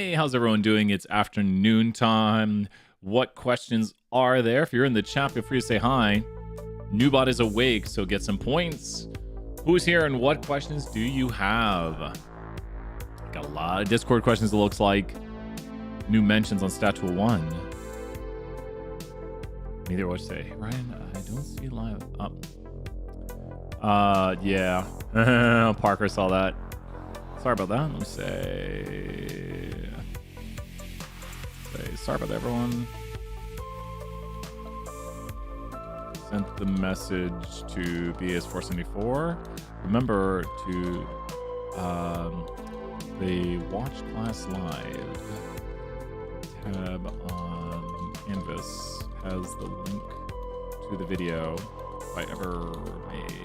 Hey, how's everyone doing? It's afternoon time. What questions are there? If you're in the chat, feel free to say hi. Newbot is awake, so get some points. Who's here and what questions do you have? Got a lot of Discord questions, it looks like. New mentions on Stat Tool 1. Neither what to say. Hey, Ryan, I don't see live up. Yeah. Parker saw that. Sorry about that. Let me say sorry about that, everyone. Sent the message to BS474. Remember to the Watch Class Live tab on Canvas has the link to the video. If I ever make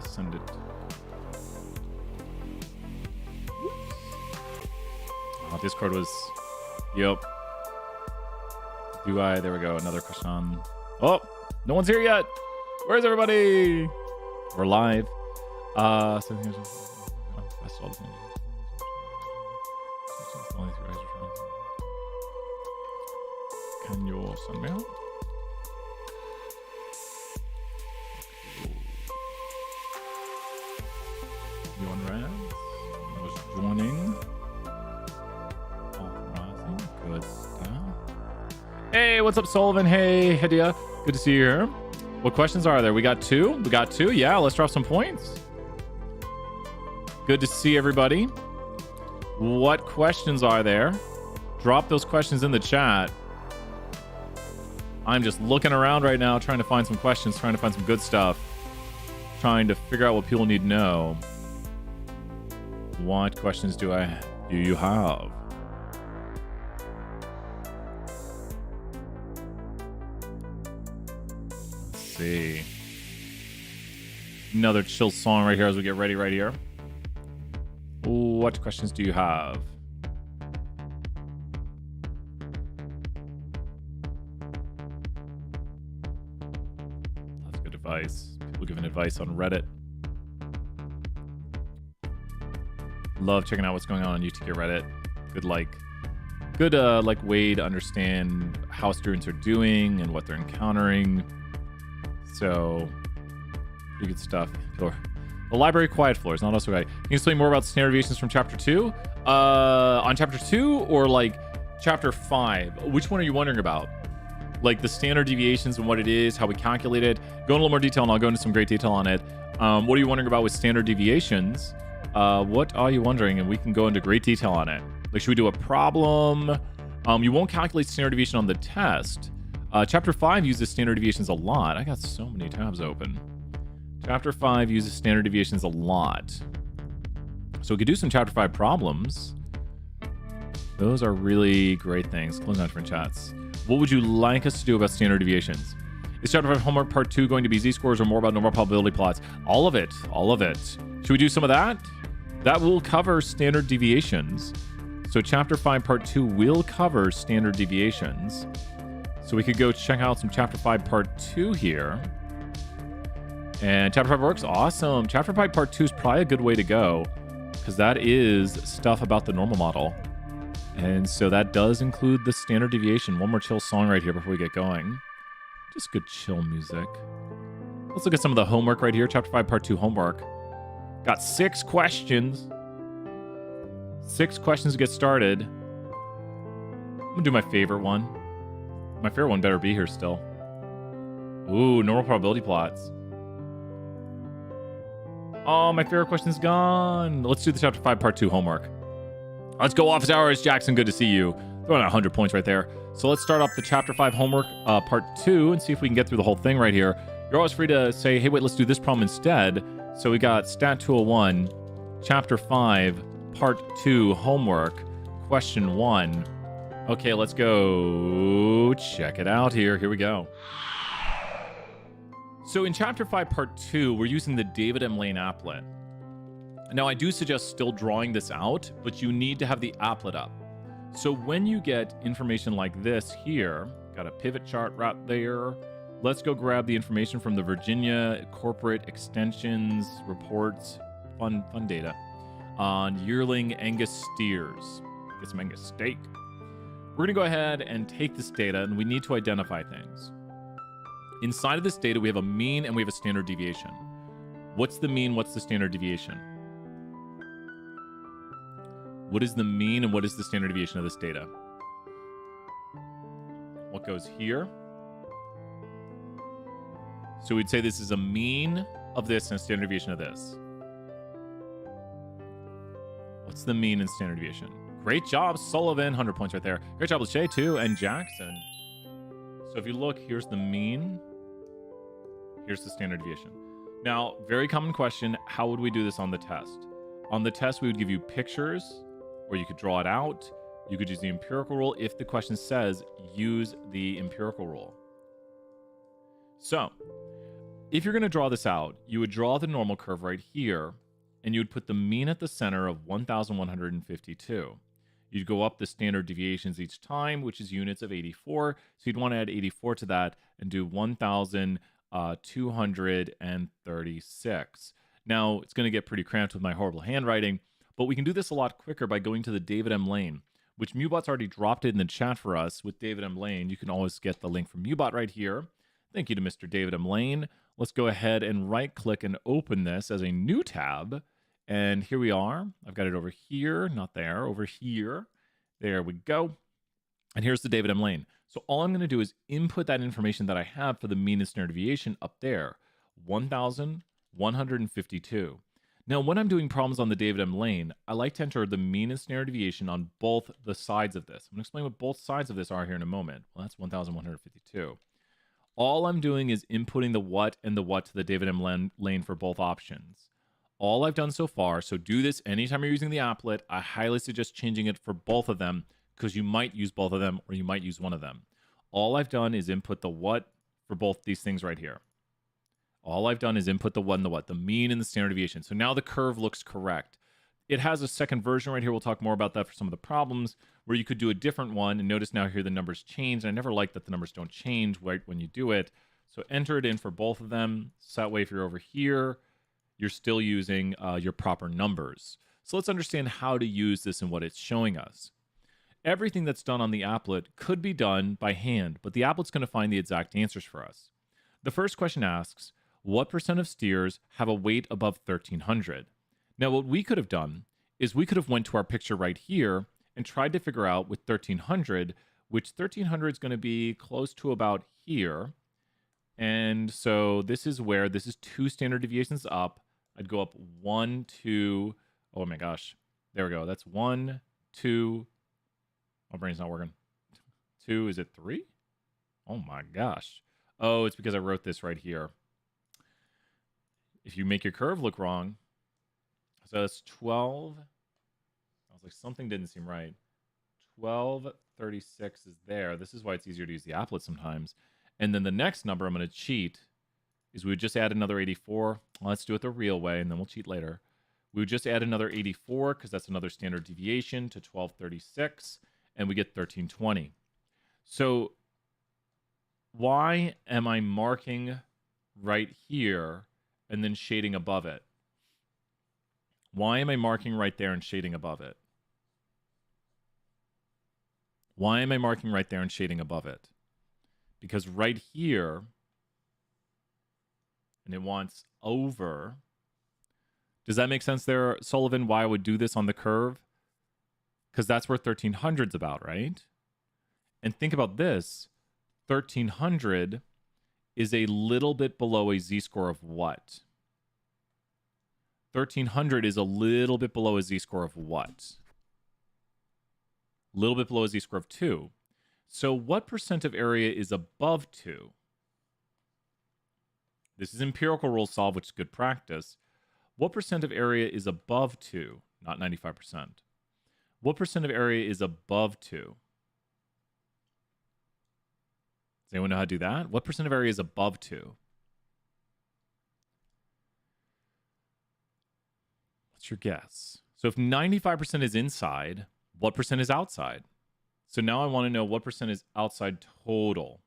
send it. Oh, Discord was, yep. There we go. Another question on. Oh, no one's here yet. Where's everybody? We're live. Can you send me out? You on Red? Was joining. Good stuff. Hey, what's up, Sullivan? Hey, Hedia. Good to see you here. What questions are there? We got two. Yeah, let's drop some points. Good to see everybody. What questions are there? Drop those questions in the chat. I'm just looking around right now, trying to find some questions, trying to find some good stuff, trying to figure out what people need to know. What questions do you have? See. Another chill song right here as we get ready right here. What questions do you have? That's good advice. People giving advice on Reddit. Love checking out what's going on UTK Reddit. Good way to understand how students are doing and what they're encountering. So, pretty good stuff. The library quiet floor is not also right. Can you explain more about standard deviations from chapter 2? On chapter 2 or like chapter 5? Which one are you wondering about? Like the standard deviations and what it is, how we calculate it. Go in a little more detail and I'll go into some great detail on it. What are you wondering about with standard deviations? What are you wondering? And we can go into great detail on it. Like, should we do a problem? You won't calculate standard deviation on the test. Chapter 5 uses standard deviations a lot. I got so many tabs open. Chapter 5 uses standard deviations a lot. So we could do some Chapter 5 problems. Those are really great things. Close down different chats. What would you like us to do about standard deviations? Is Chapter 5 homework part 2 going to be z-scores or more about normal probability plots? All of it. All of it. Should we do some of that? That will cover standard deviations. So Chapter 5 part 2 will cover standard deviations. So we could go check out some Chapter 5 Part 2 here. And Chapter 5 works. Awesome. Chapter 5 Part 2 is probably a good way to go because that is stuff about the normal model. And so that does include the standard deviation. One more chill song right here before we get going. Just good chill music. Let's look at some of the homework right here. Chapter 5 Part 2 homework. Got 6 questions. 6 questions to get started. I'm going to do my favorite one. My favorite one better be here still. Ooh, normal probability plots. Oh, my favorite question's gone. Let's do the Chapter 5 Part 2 homework. Let's go office hours. Jackson, good to see you. Throwing out 100 points right there. So let's start off the Chapter 5 homework Part 2 and see if we can get through the whole thing right here. You're always free to say, hey, wait, let's do this problem instead. So we got Stat Tool 1, Chapter 5, Part 2 homework, question 1. Okay, let's go check it out here. Here we go. So in Chapter 5, Part 2, we're using the David M. Lane applet. Now, I do suggest still drawing this out, but you need to have the applet up. So when you get information like this here, got a pivot chart right there. Let's go grab the information from the Virginia Corporate Extensions Reports, fun data, on yearling Angus steers. Get some Angus steak. We're going to go ahead and take this data, and we need to identify things. Inside of this data, we have a mean and we have a standard deviation. What's the mean? What's the standard deviation? What is the mean and what is the standard deviation of this data? What goes here? So we'd say this is a mean of this and a standard deviation of this. What's the mean and standard deviation? Great job, Sullivan. 100 points right there. Great job, Lachey, too, and Jackson. So if you look, here's the mean. Here's the standard deviation. Now, very common question, how would we do this on the test? On the test, we would give you pictures, or you could draw it out. You could use the empirical rule if the question says use the empirical rule. So, if you're going to draw this out, you would draw the normal curve right here, and you would put the mean at the center of 1,152. You'd go up the standard deviations each time, which is units of 84. So you'd want to add 84 to that and do 1,236. Now, it's going to get pretty cramped with my horrible handwriting, but we can do this a lot quicker by going to the David M. Lane, which MuBot's already dropped it in the chat for us with David M. Lane. You can always get the link from MuBot right here. Thank you to Mr. David M. Lane. Let's go ahead and right-click and open this as a new tab. And here we are. I've got it over here, not there, over here. There we go. And here's the David M. Lane. So all I'm going to do is input that information that I have for the mean and standard deviation up there, 1,152. Now, when I'm doing problems on the David M. Lane, I like to enter the mean and standard deviation on both the sides of this. I'm going to explain what both sides of this are here in a moment. Well, that's 1,152. All I'm doing is inputting the what and the what to the David M. Lane for both options. All I've done so far, so do this anytime you're using the applet. I highly suggest changing it for both of them because you might use both of them or you might use one of them. All I've done is input the what for both these things right here. All I've done is input the what and the what, the mean and the standard deviation. So now the curve looks correct. It has a second version right here. We'll talk more about that for some of the problems where you could do a different one. And notice now here the numbers change. And I never like that the numbers don't change right when you do it. So enter it in for both of them. So that way if you're over here, you're still using your proper numbers. So let's understand how to use this and what it's showing us. Everything that's done on the applet could be done by hand, but the applet's going to find the exact answers for us. The first question asks, what percent of steers have a weight above 1,300? Now, what we could have done is we could have went to our picture right here and tried to figure out with 1,300, which 1,300 is going to be close to about here. And so this is where this is 2 standard deviations up. I'd go up 1, 2. Oh my gosh. There we go. That's 1, 2. My brain's not working. 2. Is it 3? Oh my gosh. Oh, it's because I wrote this right here. If you make your curve look wrong, so that's 12. I was like, something didn't seem right. 1236 is there. This is why it's easier to use the applet sometimes. And then the next number I'm going to cheat is we would just add another 84. Well, let's do it the real way, and then we'll cheat later. We would just add another 84 because that's another standard deviation to 1236, and we get 1320. So why am I marking right here and then shading above it? Why am I marking right there and shading above it? Why am I marking right there and shading above it? Because right here, and it wants over. Does that make sense there, Sullivan, why I would do this on the curve? Because that's where 1,300's about, right? And think about this. 1,300 is a little bit below a z-score of what? 1,300 is a little bit below a z-score of what? A little bit below a z-score of 2. So what percent of area is above 2? This is empirical rule solve, which is good practice. What percent of area is above 2? Not 95%. What percent of area is above 2? Does anyone know how to do that? What percent of area is above 2? What's your guess? So if 95% is inside, what percent is outside? So now I want to know what percent is outside total.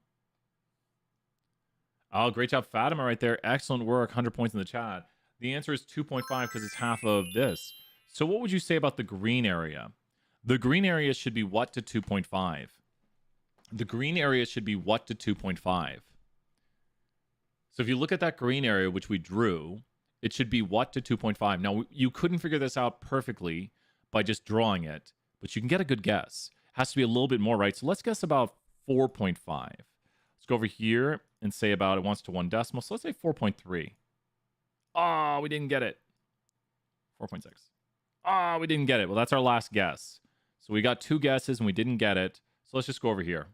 Oh, great job, Fatima, right there. Excellent work. 100 points in the chat. The answer is 2.5 because it's half of this. So what would you say about the green area? The green area should be what to 2.5? The green area should be what to 2.5? So if you look at that green area, which we drew, it should be what to 2.5. Now, you couldn't figure this out perfectly by just drawing it, but you can get a good guess. It has to be a little bit more, right? So let's guess about 4.5. Let's go over here and say about it wants to 1 decimal. So let's say 4.3. Oh, we didn't get it. 4.6. Oh, we didn't get it. Well, that's our last guess. So we got 2 guesses and we didn't get it. So let's just go over here.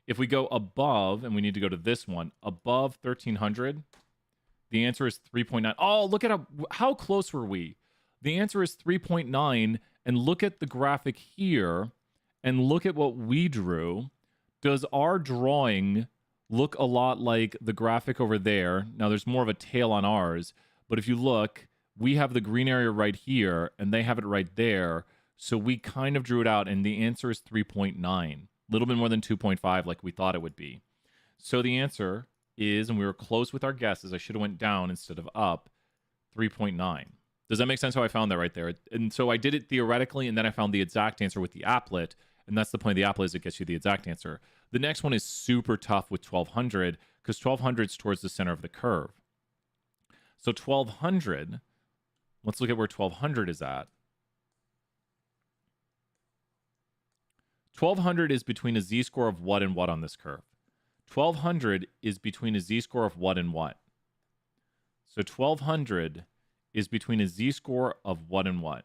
If we go above, and we need to go to this one, above 1300, the answer is 3.9. Oh, look at how close were we? The answer is 3.9, and look at the graphic here, and look at what we drew. Does our drawing look a lot like the graphic over there? Now, there's more of a tail on ours, but if you look, we have the green area right here, and they have it right there, so we kind of drew it out, and the answer is 3.9. A little bit more than 2.5 like we thought it would be. So the answer is, and we were close with our guesses, I should have went down instead of up, 3.9. Does that make sense how I found that right there? And so I did it theoretically, and then I found the exact answer with the applet, and that's the point of the applet is it gets you the exact answer. The next one is super tough with 1200, because 1200 is towards the center of the curve. So 1200, let's look at where 1200 is at. 1200 is between a z-score of what and what on this curve? 1200 is between a z-score of what and what? So 1200 is between a z-score of what and what?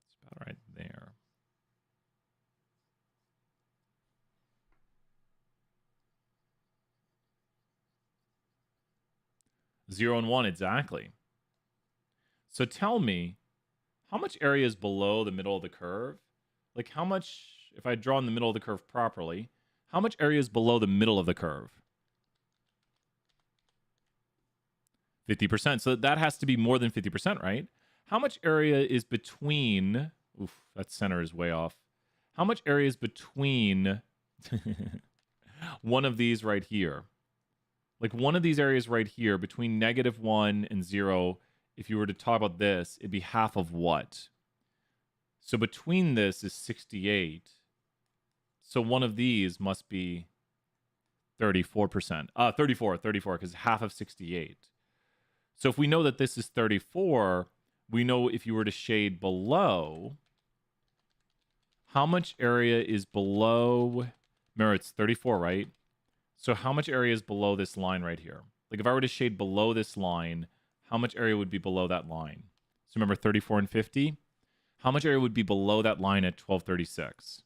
It's about right there. Zero and 1, exactly. So tell me, how much area is below the middle of the curve? Like how much... If I draw in the middle of the curve properly, how much area is below the middle of the curve? 50%. So that has to be more than 50%, right? How much area is between... Oof, that center is way off. How much area is between one of these right here? Like one of these areas right here, between -1 and 0, if you were to talk about this, it'd be half of what? So between this is 68. So one of these must be 34%. 34, because half of 68. So if we know that this is 34, we know if you were to shade below, how much area is below... Remember, it's 34, right? So how much area is below this line right here? Like if I were to shade below this line, how much area would be below that line? So remember 34 and 50? How much area would be below that line at 1236?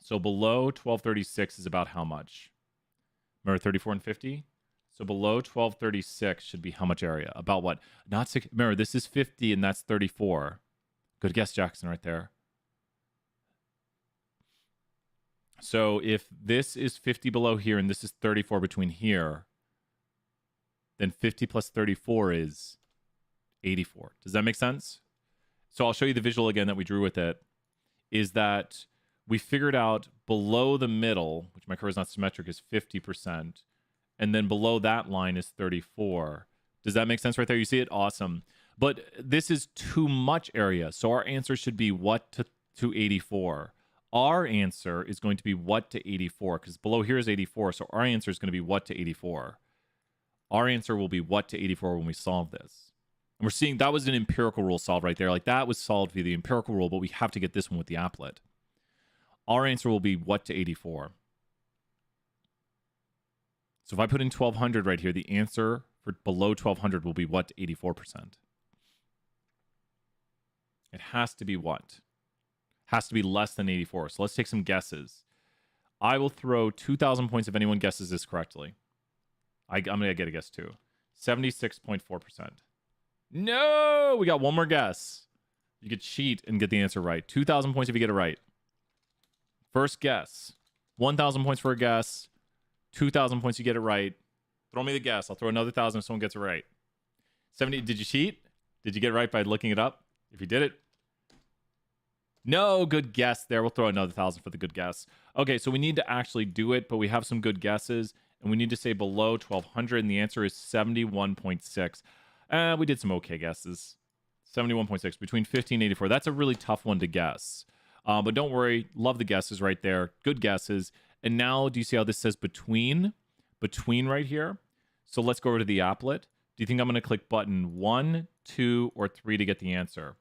So below 1236 is about how much? Remember 34 and 50? So below 1236 should be how much area? About what? Not 6. Remember, this is 50 and that's 34. Good guess, Jackson, right there. So if this is 50 below here and this is 34 between here, then 50 plus 34 is 84. Does that make sense? So I'll show you the visual again that we drew with it, is that we figured out below the middle, which my curve is not symmetric, is 50%, and then below that line is 34. Does that make sense right there? You see it? Awesome. But this is too much area, so our answer should be what to 84. Our answer is going to be what to 84, because below here is 84, so our answer is going to be what to 84. Our answer will be what to 84 when we solve this. And we're seeing that was an empirical rule solved right there. Like that was solved via the empirical rule, but we have to get this one with the applet. Our answer will be what to 84. So if I put in 1200 right here, the answer for below 1200 will be what to 84%. It has to be what? Has to be less than 84. So let's take some guesses. I will throw 2,000 points if anyone guesses this correctly. I'm going to get a guess too. 76.4%. No! We got one more guess. You could cheat and get the answer right. 2,000 points if you get it right. First guess. 1,000 points for a guess. 2,000 points you get it right. Throw me the guess. I'll throw another 1,000 if someone gets it right. 70. Did you cheat? Did you get it right by looking it up? If you did it. No, good guess there. We'll throw another 1,000 for the good guess. Okay, so we need to actually do it, but we have some good guesses. And we need to say below 1,200, and the answer is 71.6. We did some okay guesses. 71.6, between 50 and 84. That's a really tough one to guess. But don't worry, love the guesses right there. Good guesses. And now, do you see how this says between? Between right here. So let's go over to the applet. Do you think I'm going to click button 1, 2, or 3 to get the answer?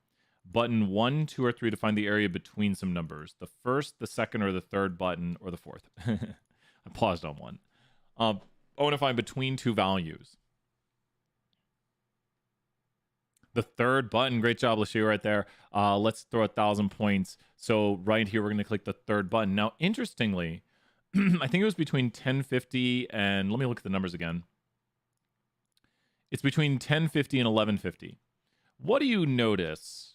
Button 1, 2, or 3 to find the area between some numbers. The first, the second, or the third button, or the fourth. I paused on one. I want to find between two values. The third button. Great job, Lashia, right there. Let's throw 1,000 points. So right here, we're going to click the third button. Now, interestingly, I think it was between 1050 and, let me look at the numbers again. It's between 1050 and 1150. What do you notice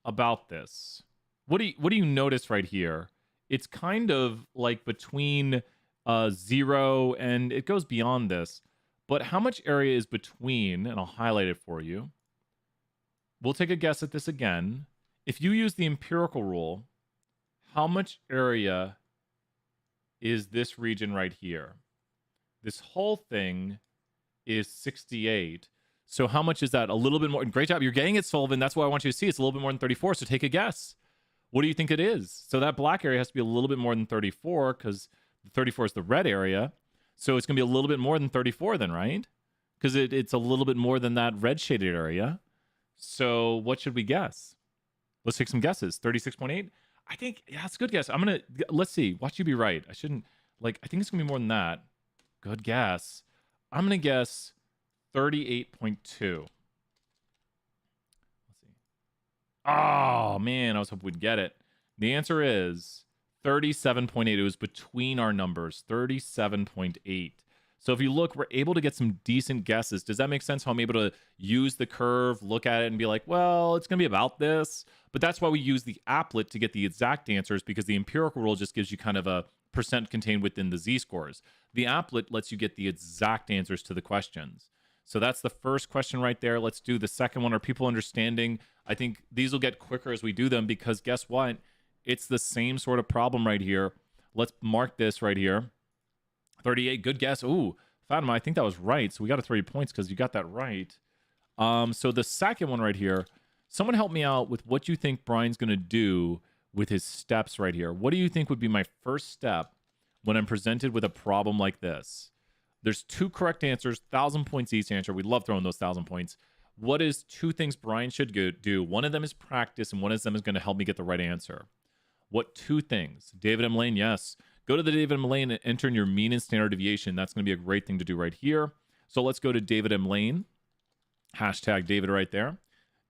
about this? What do you notice right here? It's kind of like between 0 and it goes beyond this. But how much area is between, and I'll highlight it for you. We'll take a guess at this again. If you use the empirical rule, how much area is this region right here? This whole thing is 68. So how much is that? A little bit more. Great job. You're getting it, Sullivan. That's what I want you to see. It's a little bit more than 34. So take a guess. What do you think it is? So that black area has to be a little bit more than 34 because the 34 is the red area. So it's going to be a little bit more than 34 then, right? Because it's a little bit more than that red shaded area. So what should we guess? Let's take some guesses. 36.8? I think, yeah, it's a good guess. Let's see. Watch you be right. I think it's going to be more than that. Good guess. I'm going to guess 38.2. Let's see. Oh, man, I was hoping we'd get it. The answer is 37.8. It was between our numbers, 37.8. So if you look, we're able to get some decent guesses. Does that make sense? How I'm able to use the curve, look at it, and be like, well, it's going to be about this. But that's why we use the applet to get the exact answers, because the empirical rule just gives you kind of a percent contained within the z-scores. The applet lets you get the exact answers to the questions. So that's the first question right there. Let's do the second one. Are people understanding? I think these will get quicker as we do them, because guess what? It's the same sort of problem right here. Let's mark this right here. 38, good guess. Ooh, Fatima, I think that was right. So we got a 30 points because you got that right. So the second one right here, someone help me out with what you think Brian's going to do with his steps right here. What do you think would be my first step when I'm presented with a problem like this? There's two correct answers, 1,000 points each answer. We love throwing those 1,000 points. What is two things Brian should do? One of them is practice, and one of them is going to help me get the right answer. What two things? David M. Lane, yes. Go to the David M. Lane and enter in your mean and standard deviation. That's going to be a great thing to do right here. So let's go to David M. Lane. Hashtag David right there.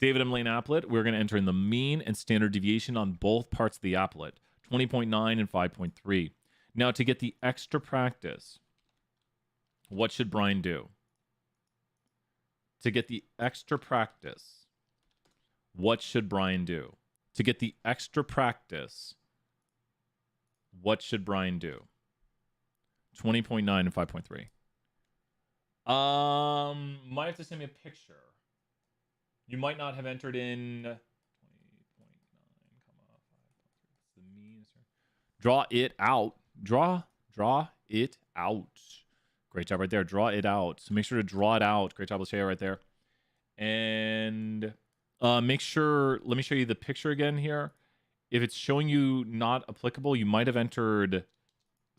David M. Lane applet. We're going to enter in the mean and standard deviation on both parts of the applet, 20.9 and 5.3. Now to get the extra practice, what should Brian do? To get the extra practice, what should Brian do? To get the extra practice, what should Brian do? 20.9 and 5.3. Might have to send me a picture. You might not have entered in 20.9, 5.3. The mean. Draw it out. Draw it out. Great job right there. Draw it out. So make sure to draw it out. Great job, Lashia, right there. And make sure, let me show you the picture again here. If it's showing you not applicable, you might have entered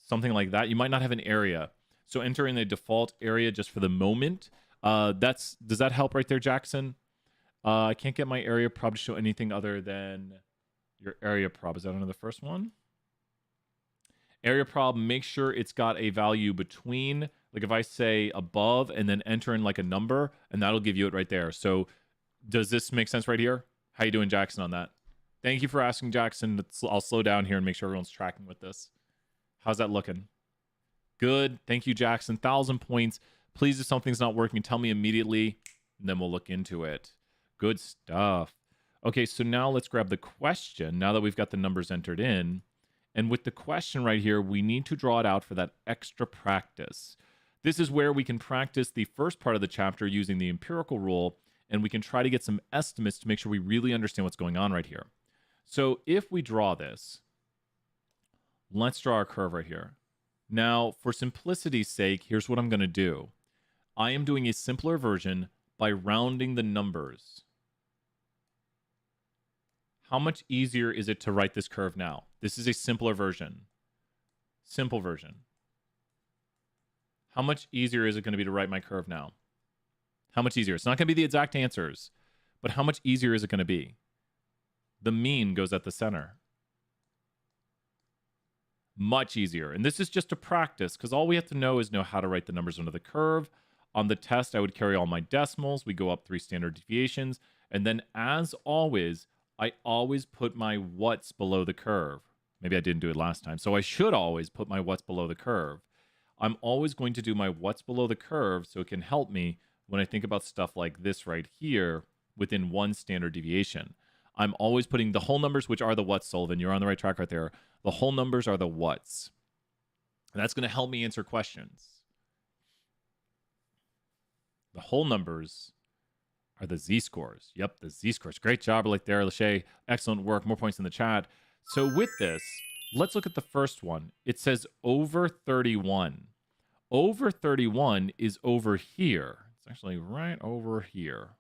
something like that. You might not have an area. So enter in the default area just for the moment. Does that help right there, Jackson? I can't get my area prob to show anything other than your area prob. Is that under the first one? Area prob, make sure it's got a value between, like if I say above and then enter in like a number, and that'll give you it right there. So does this make sense right here? How you doing, Jackson, on that? Thank you for asking, Jackson. I'll slow down here and make sure everyone's tracking with this. How's that looking? Good. Thank you, Jackson. 1,000 points. Please, if something's not working, tell me immediately, and then we'll look into it. Good stuff. Okay, so now let's grab the question, now that we've got the numbers entered in. And with the question right here, we need to draw it out for that extra practice. This is where we can practice the first part of the chapter using the empirical rule, and we can try to get some estimates to make sure we really understand what's going on right here. So if we draw this, let's draw our curve right here. Now, for simplicity's sake, here's what I'm going to do. I am doing a simpler version, by rounding the numbers, how much easier is it to write this curve now? This is a simpler version. Simple version. How much easier is it going to be to write my curve now? How much easier? It's not going to be the exact answers, but how much easier is it going to be? The mean goes at the center. Much easier. And this is just a practice, because all we have to know is know how to write the numbers under the curve. On the test, I would carry all my decimals. We go up 3 standard deviations. And then, as always, I always put my what's below the curve. Maybe I didn't do it last time. So I should always put my what's below the curve. I'm always going to do my what's below the curve so it can help me when I think about stuff like this right here within 1 standard deviation. I'm always putting the whole numbers, which are the what's, Sullivan. You're on the right track right there. The whole numbers are the what's. And that's going to help me answer questions. The whole numbers are the z-scores. Yep, the z-scores. Great job right there, Lachey. Excellent work. More points in the chat. So with this, let's look at the first one. It says over 31. Over 31 is over here. It's actually right over here.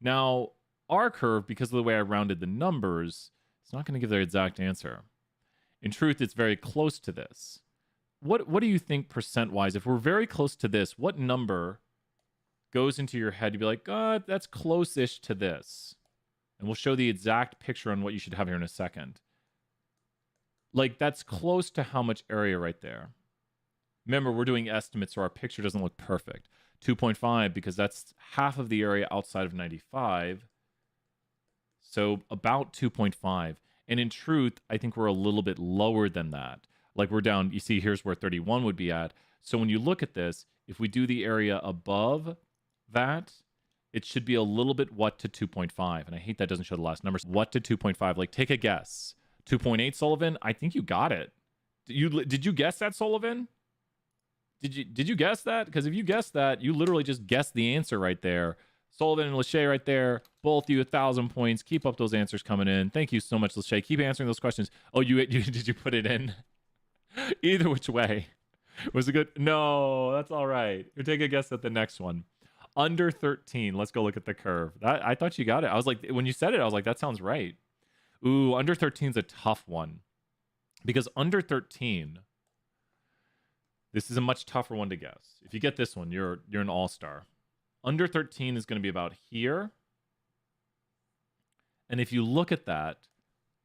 Now, our curve, because of the way I rounded the numbers, it's not going to give the exact answer. In truth, it's very close to this. What do you think percent-wise? If we're very close to this, what number goes into your head? You'd be like, that's close-ish to this. And we'll show the exact picture on what you should have here in a second. Like, that's close to how much area right there. Remember, we're doing estimates, so our picture doesn't look perfect. 2.5, because that's half of the area outside of 95. So about 2.5. And in truth, I think we're a little bit lower than that. Like, we're down, you see, here's where 31 would be at. So when you look at this, if we do the area above that, it should be a little bit what to 2.5. And I hate that doesn't show the last numbers. What to 2.5? Like, take a guess. 2.8, Sullivan? I think you got it. Did you guess that, Sullivan? Did you guess that? Because if you guessed that, you literally just guessed the answer right there. Sullivan and Lachey right there. Both you 1,000 points. Keep up those answers coming in. Thank you so much, Lachey. Keep answering those questions. Oh, did you put it in? Either which way. Was it good? No, that's all right. You take a guess at the next one. Under 13. Let's go look at the curve. I thought you got it. I was like, when you said it, I was like, that sounds right. Ooh, under 13 is a tough one. Because under 13, this is a much tougher one to guess. If you get this one, you're an all-star. Under 13 is going to be about here. And if you look at that,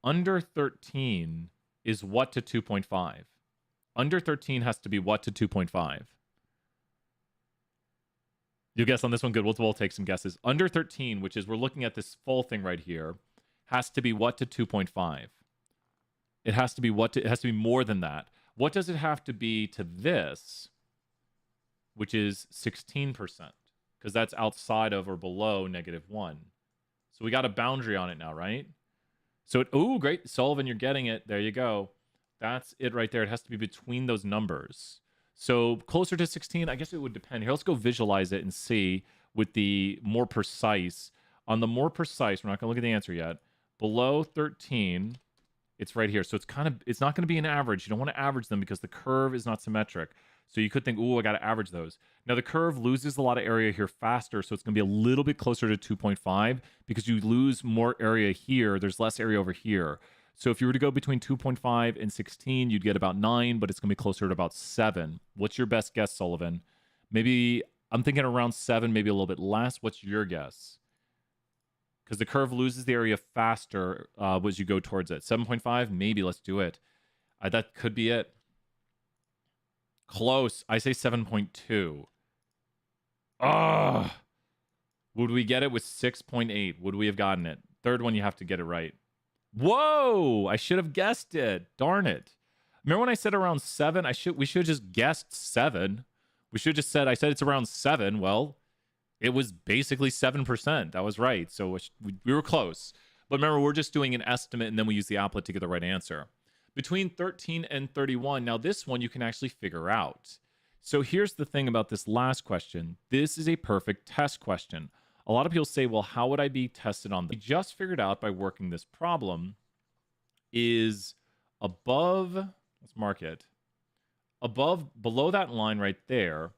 under 13 is what to 2.5? Under 13 has to be what to 2.5? You guess on this one? Good. We'll take some guesses. Under 13, which is we're looking at this full thing right here, has to be what to 2.5? It has to be it has to be more than that. What does it have to be to this, which is 16%? Because that's outside of or below -1. So we got a boundary on it now, right? So ooh, great. Sullivan, you're getting it. There you go. That's it right there. It has to be between those numbers. So closer to 16, I guess it would depend. Here, let's go visualize it and see with the more precise. On the more precise, we're not going to look at the answer yet. Below 13, it's right here. So it's not going to be an average. You don't want to average them because the curve is not symmetric. So you could think, ooh, I got to average those. Now, the curve loses a lot of area here faster, so it's going to be a little bit closer to 2.5 because you lose more area here. There's less area over here. So if you were to go between 2.5 and 16, you'd get about 9, but it's going to be closer to about 7. What's your best guess, Sullivan? Maybe I'm thinking around 7, maybe a little bit less. What's your guess? Because the curve loses the area faster as you go towards it. 7.5, maybe. Let's do it. That could be it. Close. I say 7.2. Ugh. Would we get it with 6.8? Would we have gotten it? Third one, you have to get it right. Whoa! I should have guessed it. Darn it. Remember when I said around 7? We should have just guessed 7. We should have just said, I said it's around 7. Well, it was basically 7%. That was right. So we were close. But remember, we're just doing an estimate, and then we use the applet to get the right answer. Between 13 and 31, now this one you can actually figure out. So here's the thing about this last question. This is a perfect test question. A lot of people say, well, how would I be tested on this? We just figured out by working this problem is above, let's mark it, below that line right there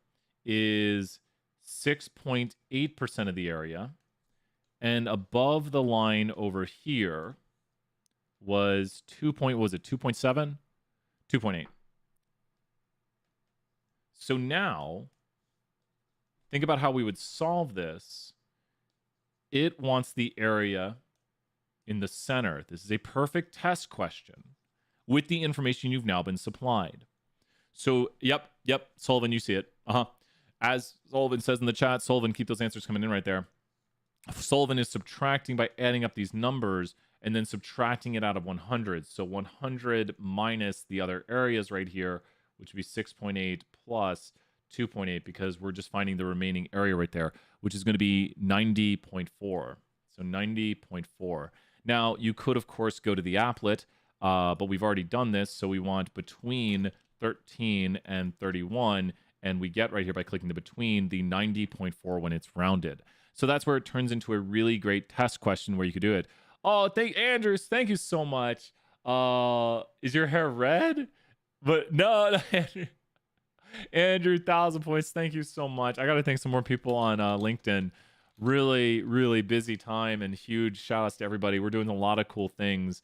is 6.8% of the area. And above the line over here was 2.7? 2.8. So now, think about how we would solve this. It wants the area in the center. This is a perfect test question with the information you've now been supplied. So, yep, Sullivan, you see it. As Sullivan says in the chat, Sullivan, keep those answers coming in right there. Sullivan is subtracting by adding up these numbers and then subtracting it out of 100. So 100 minus the other areas right here, which would be 6.8 plus 2.8, because we're just finding the remaining area right there, which is going to be 90.4. So 90.4. Now, you could, of course, go to the applet, but we've already done this, so we want between 13 and 31, and we get right here by clicking the between the 90.4 when it's rounded. So that's where it turns into a really great test question where you could do it. Oh, Andrews, thank you so much. Is your hair red? But no, Andrew, 1,000 points. Thank you so much. I got to thank some more people on LinkedIn. Really, really busy time, and huge shout outs to everybody. We're doing a lot of cool things.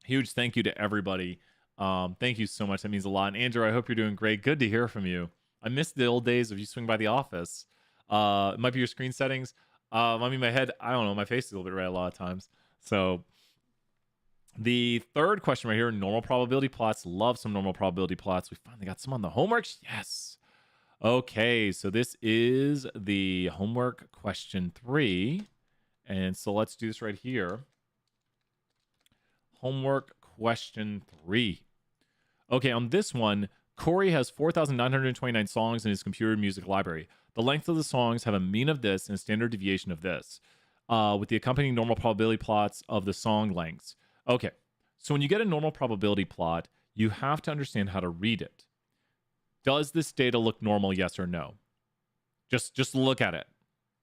Huge thank you to everybody. Thank you so much. That means a lot. And Andrew, I hope you're doing great. Good to hear from you. I missed the old days of you swing by the office. It might be your screen settings. I mean, my head, I don't know. My face is a little bit red a lot of times. So the third question right here, normal probability plots. Love some normal probability plots. We finally got some on the homeworks. Yes. Okay, so this is the homework question 3. And so let's do this right here. Homework question 3. Okay, on this one, Corey has 4,929 songs in his computer music library. The length of the songs have a mean of this and a standard deviation of this, with the accompanying normal probability plots of the song lengths. Okay, so when you get a normal probability plot, you have to understand how to read it. Does this data look normal, yes or no? Just look at it.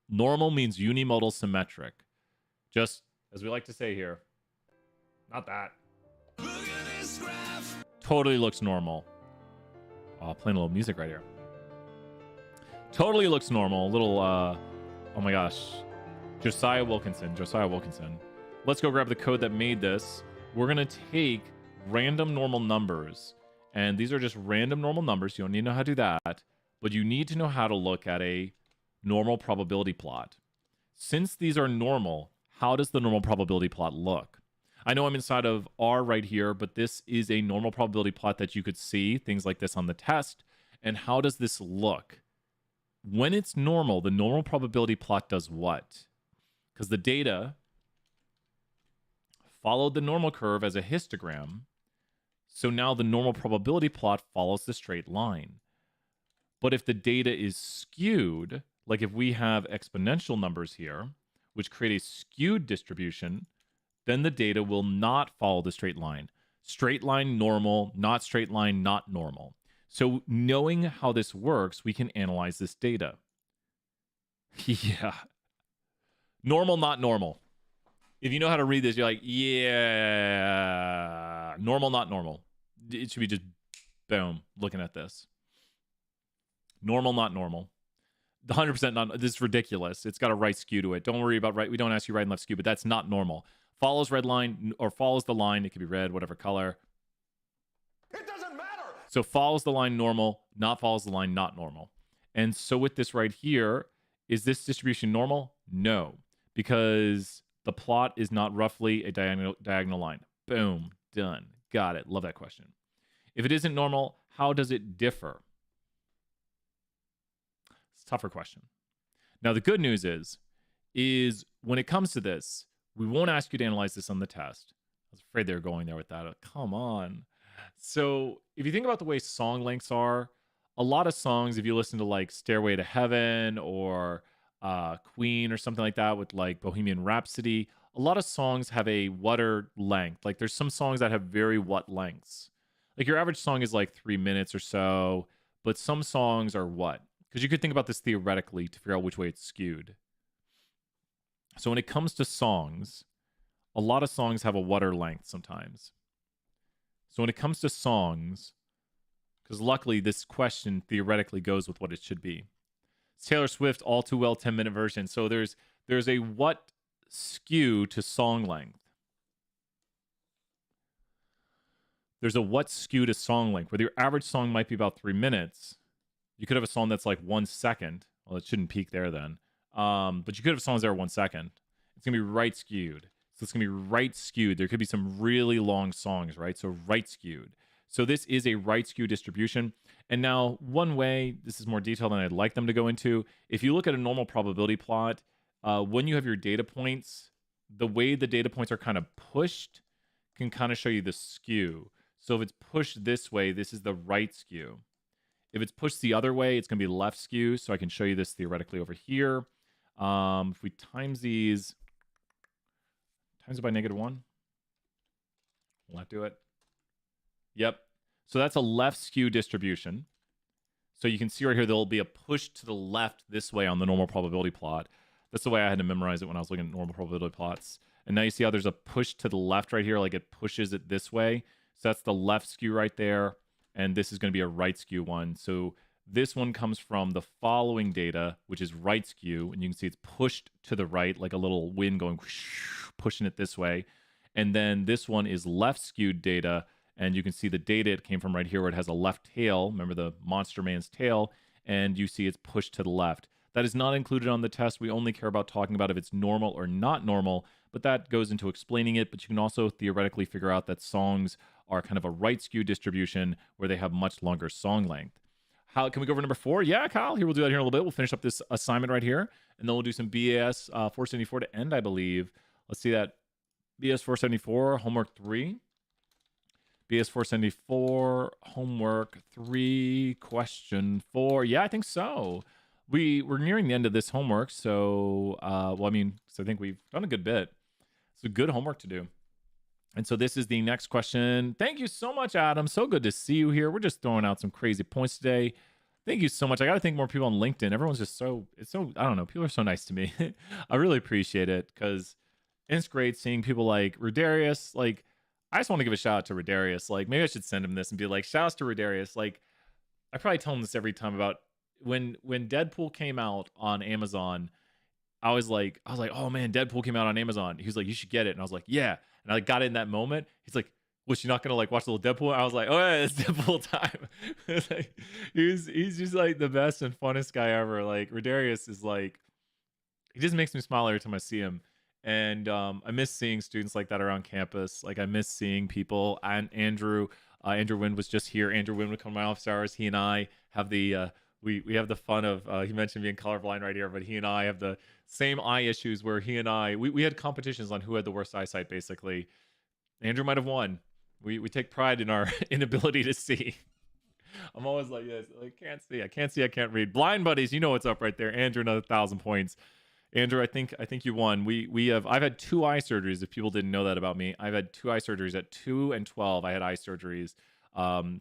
Normal means unimodal symmetric. Just, as we like to say here, not that. Look at this graph. Totally looks normal. Oh, playing a little music right here. Totally looks normal. A little, oh my gosh. Josiah Wilkinson. Let's go grab the code that made this. We're going to take random normal numbers. And these are just random normal numbers. You don't need to know how to do that. But you need to know how to look at a normal probability plot. Since these are normal, how does the normal probability plot look? I know I'm inside of R right here, but this is a normal probability plot that you could see, things like this on the test. And how does this look? When it's normal, the normal probability plot does what? Because the data followed the normal curve as a histogram. So now the normal probability plot follows the straight line. But if the data is skewed, like if we have exponential numbers here, which create a skewed distribution, then the data will not follow the straight line. Straight line, normal, not straight line, not normal. So knowing how this works, we can analyze this data. Yeah. Normal, not normal. If you know how to read this, you're like, yeah. Normal, not normal. It should be just, boom, looking at this. Normal, not normal. 100% not, this is ridiculous. It's got a right skew to it. Don't worry about right. We don't ask you right and left skew, but that's not normal. Follows red line or follows the line. It could be red, whatever color. It doesn't matter. So follows the line normal, not follows the line not normal. And so with this right here, is this distribution normal? No, because the plot is not roughly a diagonal line. Boom, done. Got it. Love that question. If it isn't normal, how does it differ? It's a tougher question. Now, the good news is when it comes to this, we won't ask you to analyze this on the test. I was afraid they were going there with that. Come on. So if you think about the way song lengths are, a lot of songs, if you listen to like Stairway to Heaven or Queen or something like that with like Bohemian Rhapsody, a lot of songs have a whatter length. Like there's some songs that have very what lengths. Like your average song is like 3 minutes or so, but some songs are what? Because you could think about this theoretically to figure out which way it's skewed. So when it comes to songs, a lot of songs have a whatter length sometimes. So when it comes to songs, because luckily this question theoretically goes with what it should be. It's Taylor Swift, All Too Well 10-minute version. So there's a what skew to song length. There's a what skew to song length, where your average song might be about 3 minutes. You could have a song that's like 1 second. Well, it shouldn't peak there then. But you could have songs that are 1 second. It's going to be right skewed. So it's going to be right skewed. There could be some really long songs, right? So right skewed. So this is a right skew distribution. And now one way, this is more detailed than I'd like them to go into. If you look at a normal probability plot, when you have your data points, the way the data points are kind of pushed can kind of show you the skew. So if it's pushed this way, this is the right skew. If it's pushed the other way, it's going to be left skew. So I can show you this theoretically over here. If we times these, times it by -1, will that do it? Yep. So that's a left skew distribution. So you can see right here, there'll be a push to the left this way on the normal probability plot. That's the way I had to memorize it when I was looking at normal probability plots. And now you see how there's a push to the left right here, like it pushes it this way. So that's the left skew right there. And this is going to be a right skew one. So this one comes from the following data, which is right skew. And you can see it's pushed to the right, like a little wind going, whoosh, pushing it this way. And then this one is left skewed data. And you can see the data it came from right here, where it has a left tail. Remember the monster man's tail. And you see it's pushed to the left. That is not included on the test. We only care about talking about if it's normal or not normal, but that goes into explaining it. But you can also theoretically figure out that songs are kind of a right skew distribution where they have much longer song length. How can we go over number 4? Yeah, Kyle, here we'll do that here in a little bit. We'll finish up this assignment right here, and then we'll do some BAS 474 to end, I believe. Let's see that. BAS 474, homework 3. BS 474, homework 3, question 4. Yeah, I think so. We're nearing the end of this homework, so I think we've done a good bit. It's a good homework to do. And so this is the next question. Thank you so much, Adam. So good to see you here. We're just throwing out some crazy points today. Thank you so much. I got to thank more people on LinkedIn. Everyone's just I don't know. People are so nice to me. I really appreciate it because it's great seeing people like Rodarius. Like, I just want to give a shout out to Rodarius. Like, maybe I should send him this and be like, shout outs to Rodarius. Like, I probably tell him this every time about when Deadpool came out on Amazon. I was like, oh man, Deadpool came out on Amazon. He was like, you should get it. And I was like, yeah. And I got it in that moment. He's like, was you not gonna like watch the little Deadpool? I was like, oh yeah, it's Deadpool time. Like, he's just like the best and funnest guy ever. Like, Rodarius is like, he just makes me smile every time I see him. And I miss seeing students like that around campus. Like, I miss seeing people. And Andrew Wynn was just here. Andrew Wynn would come to my office hours. He and I have the we have the fun of he mentioned being colorblind right here, but he and I have the same eye issues where he and I we had competitions on who had the worst eyesight. Basically, Andrew might have won. We take pride in our inability to see. I'm always like this. I can't see. I can't read. Blind buddies, you know what's up right there. Andrew, another 1,000 points. Andrew, I think you won. I've had 2 eye surgeries. If people didn't know that about me, I've had 2 eye surgeries at 2 and 12. I had eye surgeries.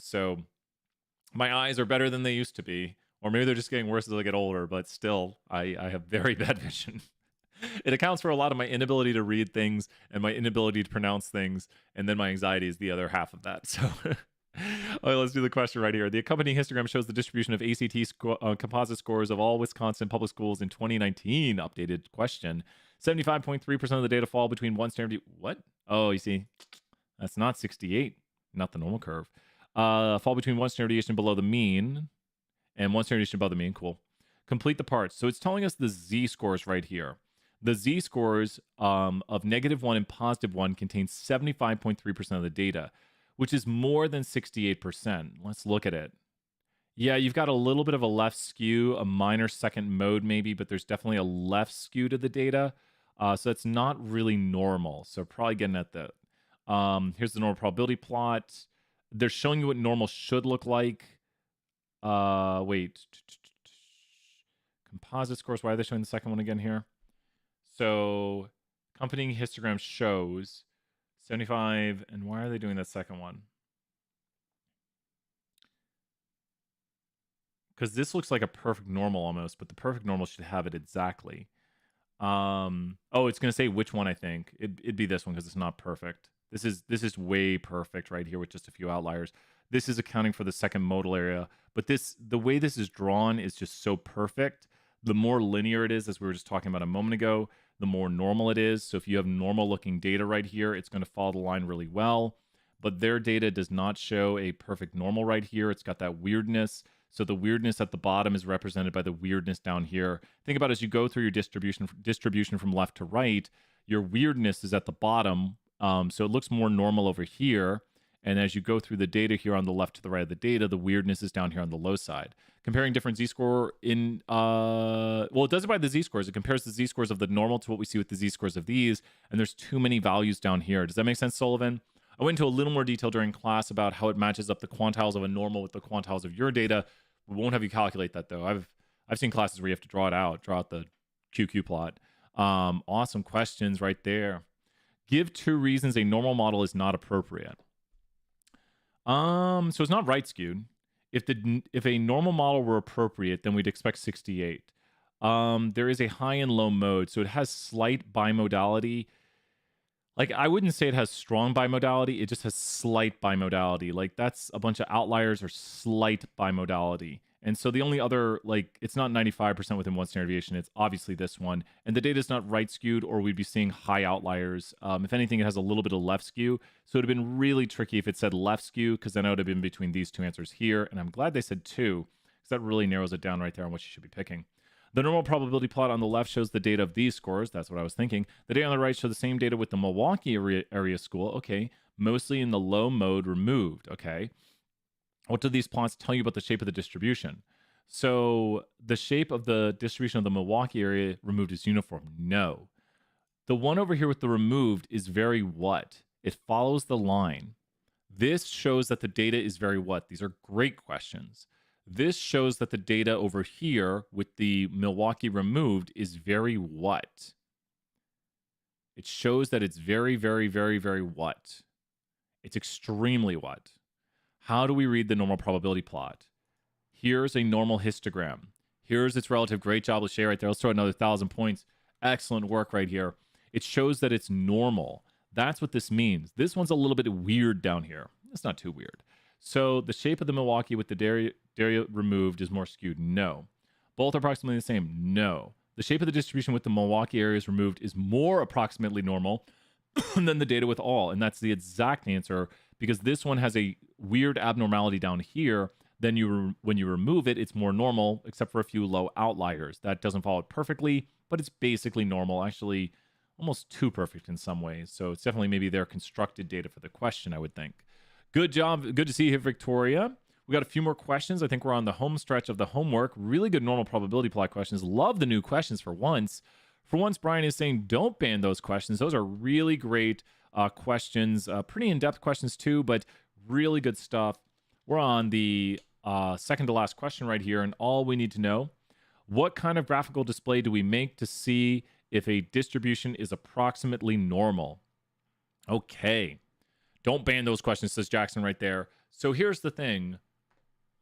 So my eyes are better than they used to be, or maybe they're just getting worse as I get older. But still, I have very bad vision. It accounts for a lot of my inability to read things and my inability to pronounce things, and then my anxiety is the other half of that. So. All right, let's do the question right here. The accompanying histogram shows the distribution of ACT composite scores of all Wisconsin public schools in 2019. Updated question. 75.3% of the data fall between one standard. What? Oh, you see, that's not 68, not the normal curve. Fall between one standard deviation below the mean and one standard deviation above the mean. Cool. Complete the parts. So it's telling us the Z-scores right here. The Z-scores of -1 and +1 contain 75.3% of the data, which is more than 68%. Let's look at it. Yeah, you've got a little bit of a left skew, a minor second mode maybe, but there's definitely a left skew to the data. So it's not really normal. So probably getting at the... here's the normal probability plot. They're showing you what normal should look like. Wait. Composite scores. Why are they showing the second one again here? So accompanying histogram shows 75, and why are they doing that second one? Because this looks like a perfect normal almost, but the perfect normal should have it exactly. Oh, it's going to say which one, I think. It'd be this one because it's not perfect. This is way perfect right here with just a few outliers. This is accounting for the second modal area, but the way this is drawn is just so perfect the more linear it is, as we were just talking about a moment ago, the more normal it is. So if you have normal looking data right here, it's going to follow the line really well. But their data does not show a perfect normal right here. It's got that weirdness. So the weirdness at the bottom is represented by the weirdness down here. Think about it, as you go through your distribution from left to right, your weirdness is at the bottom. So it looks more normal over here. And as you go through the data here on the left to the right of the data, the weirdness is down here on the low side. Comparing different z-score in, well, it does it by the z-scores. It compares the z-scores of the normal to what we see with the z-scores of these. And there's too many values down here. Does that make sense, Sullivan? I went into a little more detail during class about how it matches up the quantiles of a normal with the quantiles of your data. We won't have you calculate that, though. I've seen classes where you have to draw out the QQ plot. Awesome questions right there. Give 2 reasons a normal model is not appropriate. So it's not right skewed. If a normal model were appropriate, then we'd expect 68. There is a high and low mode, so it has slight bimodality. Like, I wouldn't say it has strong bimodality, it just has slight bimodality. Like, that's a bunch of outliers or slight bimodality. And so the only other, like, it's not 95% within one standard deviation, it's obviously this one. And the data is not right skewed, or we'd be seeing high outliers. If anything, it has a little bit of left skew. So it would have been really tricky if it said left skew, because then I would have been between these 2 answers here. And I'm glad they said 2, because that really narrows it down right there on what you should be picking. The normal probability plot on the left shows the data of these scores. That's what I was thinking. The data on the right show the same data with the Milwaukee area school. Okay. Mostly in the low mode removed. Okay. What do these plots tell you about the shape of the distribution? So the shape of the distribution of the Milwaukee area removed is uniform. No. The one over here with the removed is very what? It follows the line. This shows that the data is very what? These are great questions. This shows that the data over here with the Milwaukee removed is very what? It shows that it's very, very, very, very what? It's extremely what? How do we read the normal probability plot? Here's a normal histogram. Here's its relative. Great job, Lachey, right there. Let's throw another 1,000 points. Excellent work right here. It shows that it's normal. That's what this means. This one's a little bit weird down here. It's not too weird. So the shape of the Milwaukee with the data removed is more skewed. No. Both are approximately the same. No. The shape of the distribution with the Milwaukee areas removed is more approximately normal than the data with all. And that's the exact answer, because this one has a weird abnormality down here. Then when you remove it, it's more normal, except for a few low outliers. That doesn't follow it perfectly, but it's basically normal. Actually, almost too perfect in some ways. So it's definitely maybe their constructed data for the question, I would think. Good job. Good to see you here, Victoria. We got a few more questions. I think we're on the home stretch of the homework. Really good normal probability plot questions. Love the new questions for once. For once, Brian is saying don't ban those questions. Those are really great questions. Pretty in-depth questions too, but really good stuff. We're on the second to last question right here, and all we need to know, what kind of graphical display do we make to see if a distribution is approximately normal? Okay. Don't ban those questions, says Jackson right there. So here's the thing.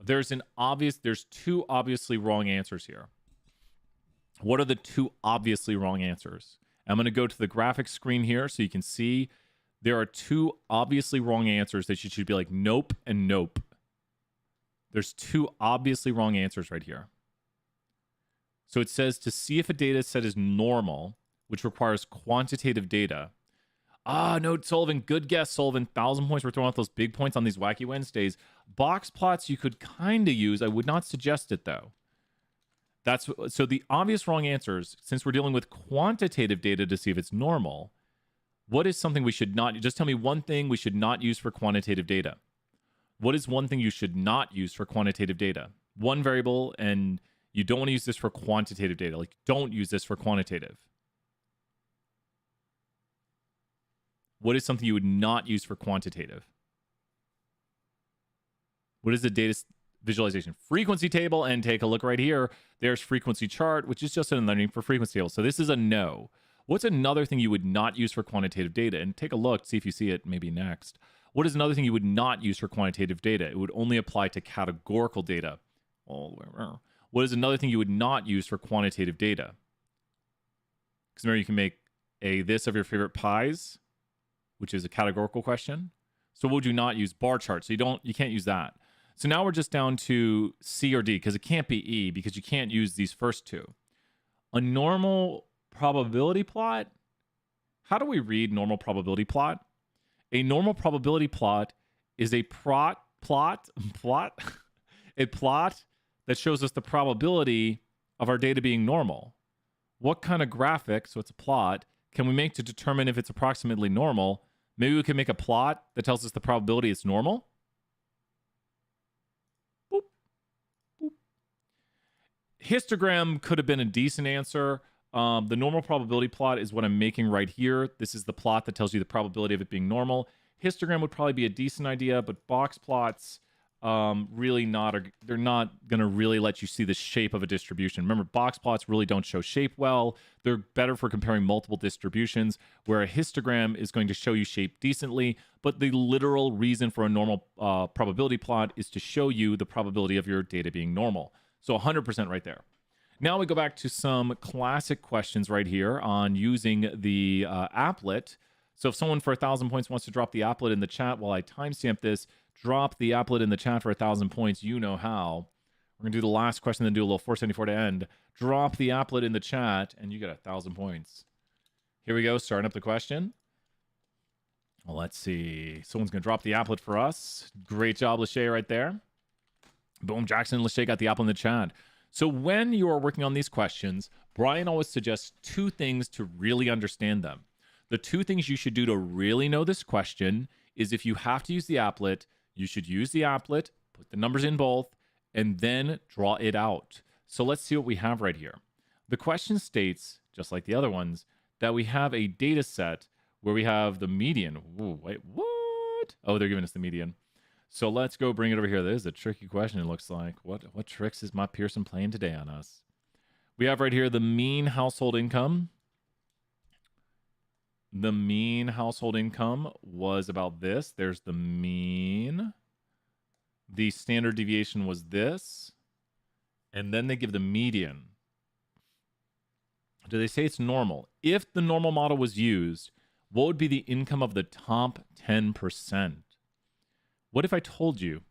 There's 2 obviously wrong answers here. What are the 2 obviously wrong answers? I'm going to go to the graphic screen here so you can see there are 2 obviously wrong answers that you should be like, nope and nope. There's 2 obviously wrong answers right here. So it says to see if a data set is normal, which requires quantitative data. No, Sullivan. Good guess, Sullivan. 1,000 points. We're throwing out those big points on these wacky Wednesdays. Box plots you could kind of use. I would not suggest it, though. So the obvious wrong answers, since we're dealing with quantitative data to see if it's normal, what is something we should not... Just tell me one thing we should not use for quantitative data. What is one thing you should not use for quantitative data? One variable, and you don't want to use this for quantitative data. Like, don't use this for quantitative. What is something you would not use for quantitative? What is the data visualization? Frequency table, and take a look right here. There's frequency chart, which is just another name for frequency table. So this is a no. What's another thing you would not use for quantitative data? And take a look, see if you see it maybe next. What is another thing you would not use for quantitative data? It would only apply to categorical data. All the way around. What is another thing you would not use for quantitative data? Because remember, you can make a this of your favorite pies, which is a categorical question. So what would you not use? Bar chart. So you can't use that. So now we're just down to C or D, because it can't be E, because you can't use these first 2. A normal probability plot? How do we read normal probability plot? A normal probability plot is a plot a plot that shows us the probability of our data being normal. What kind of graphic, so it's a plot, can we make to determine if it's approximately normal? Maybe we can make a plot that tells us the probability it's normal. Boop. Boop. Histogram could have been a decent answer. The normal probability plot is what I'm making right here. This is the plot that tells you the probability of it being normal. Histogram would probably be a decent idea, but box plots really not. They're not going to really let you see the shape of a distribution. Remember, box plots really don't show shape well. They're better for comparing multiple distributions, where a histogram is going to show you shape decently. But the literal reason for a normal probability plot is to show you the probability of your data being normal. So 100% right there. Now we go back to some classic questions right here on using the applet. So if someone for 1,000 points wants to drop the applet in the chat while I timestamp this, drop the applet in the chat for 1,000 points. You know how. We're going to do the last question, then do a little 474 to end. Drop the applet in the chat, and you get 1,000 points. Here we go, starting up the question. Well, let's see. Someone's going to drop the applet for us. Great job, Lachey, right there. Boom, Jackson and Lachey got the applet in the chat. So when you are working on these questions, Brian always suggests two things to really understand them. The two things you should do to really know this question is, if you have to use the applet, you should use the applet, put the numbers in both, and then draw it out. So let's see what we have right here. The question states, just like the other ones, that we have a data set where we have the median. Ooh, wait, what? Oh, they're giving us the median. So let's go bring it over here. This is a tricky question, it looks like. What tricks is my Pearson playing today on us? We have right here the mean household income. The mean household income was about this. There's the mean. The standard deviation was this. And then they give the median. Do they say it's normal? If the normal model was used, what would be the income of the top 10%? What if I told you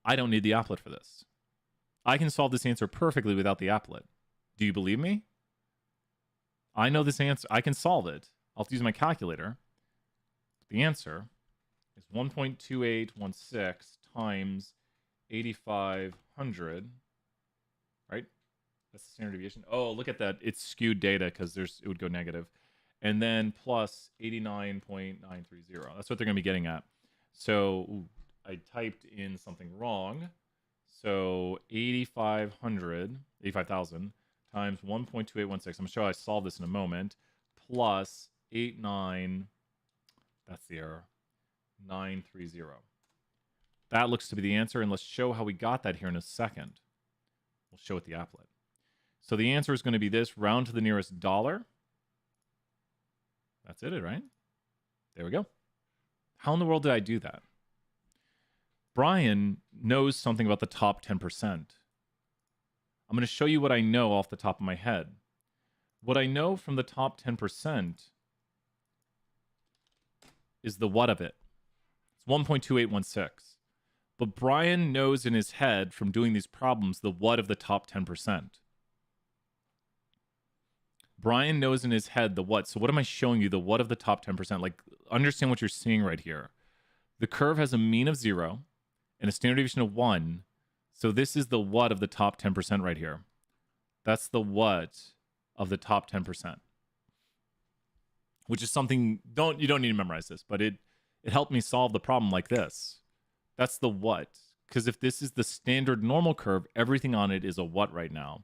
I don't need the applet for this? I can solve this answer perfectly without the applet. Do you believe me? I know this answer. I can solve it. I'll have to use my calculator. The answer is 1.2816 times 8,500. Right? That's the standard deviation. Oh, look at that. It's skewed data because it would go negative. And then plus 89.930. That's what they're going to be getting at. So I typed in something wrong. So 85,000 times 1.2816. I'm going to show you I solve this in a moment. Plus 89. That's the error. 930. That looks to be the answer. And let's show how we got that here in a second. We'll show it the applet. So the answer is going to be this. Round to the nearest dollar. That's it, right? There we go. How in the world did I do that? Brian knows something about the top 10%. I'm going to show you what I know off the top of my head. What I know from the top 10% is the what of it. It's 1.2816. But Brian knows in his head from doing these problems the what of the top 10%. Brian knows in his head the what. So what am I showing you? The what of the top 10%. Like, understand what you're seeing right here. The curve has a mean of 0 and a standard deviation of 1. So this is the what of the top 10% right here. That's the what of the top 10%. Which is something, you don't need to memorize this, but it helped me solve the problem like this. That's the what. Because if this is the standard normal curve, everything on it is a what right now.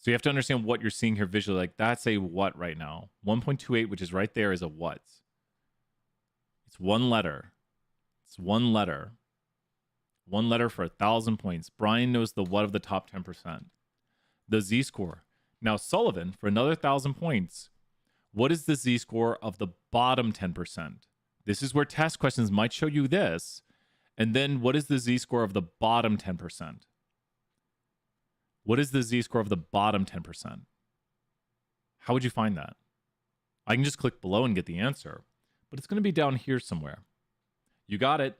So you have to understand what you're seeing here visually. Like, that's a what right now. 1.28, which is right there, is a what. It's one letter. It's one letter. One letter for 1,000 points. Brian knows the what of the top 10%. The z-score. Now, Sullivan, for another 1,000 points, what is the z-score of the bottom 10%? This is where test questions might show you this. And then what is the z-score of the bottom 10%? What is the z-score of the bottom 10%? How would you find that? I can just click below and get the answer, but it's going to be down here somewhere. You got it.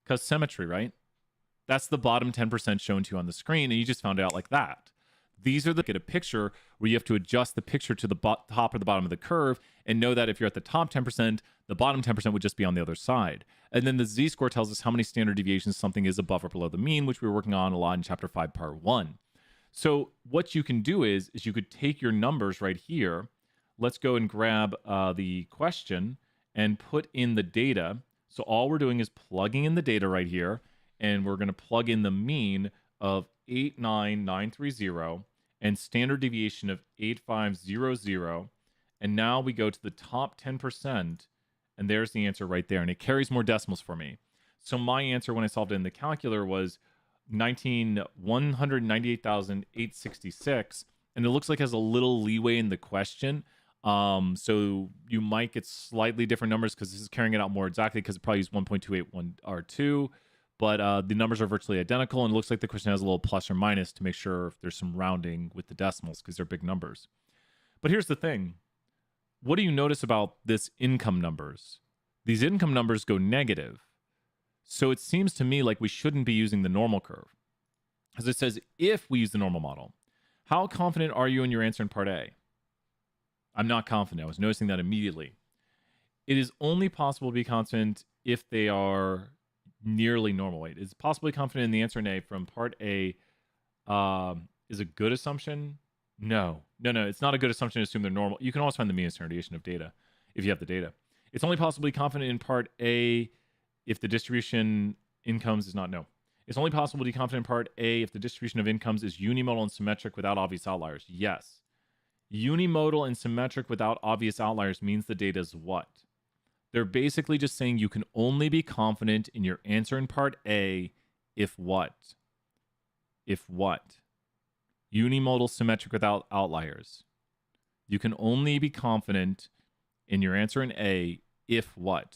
Because symmetry, right? That's the bottom 10% shown to you on the screen, and you just found it out like that. These are get a picture where you have to adjust the picture to the top or the bottom of the curve and know that if you're at the top 10%, the bottom 10% would just be on the other side. And then the z-score tells us how many standard deviations something is above or below the mean, which we were working on a lot in chapter 5, part 1. So what you can do is you could take your numbers right here. Let's go and grab the question and put in the data. So all we're doing is plugging in the data right here, and we're going to plug in the mean of 89930 and standard deviation of 8500. And now we go to the top 10%, and there's the answer right there. And it carries more decimals for me. So my answer when I solved it in the calculator was 198,866, and it looks like it has a little leeway in the question. So you might get slightly different numbers because this is carrying it out more exactly because it probably used 1.281 R2, but the numbers are virtually identical, and it looks like the question has a little plus or minus to make sure if there's some rounding with the decimals because they're big numbers. But here's the thing. What do you notice about this income numbers? These income numbers go negative. So it seems to me like we shouldn't be using the normal curve. As it says, if we use the normal model, how confident are you in your answer in part A? I'm not confident. I was noticing that immediately. It is only possible to be confident if they are nearly normal weight. Is possibly confident in the answer in A from part A is a good assumption? No. It's not a good assumption to assume they're normal. You can always find the mean standard deviation of data if you have the data. It's only possibly confident in part A if the distribution incomes is not no. It's only possible to be confident in part A if the distribution of incomes is unimodal and symmetric without obvious outliers. Yes. Unimodal and symmetric without obvious outliers means the data is what? They're basically just saying you can only be confident in your answer in part A if what? If what? Unimodal, symmetric without outliers. You can only be confident in your answer in A if what?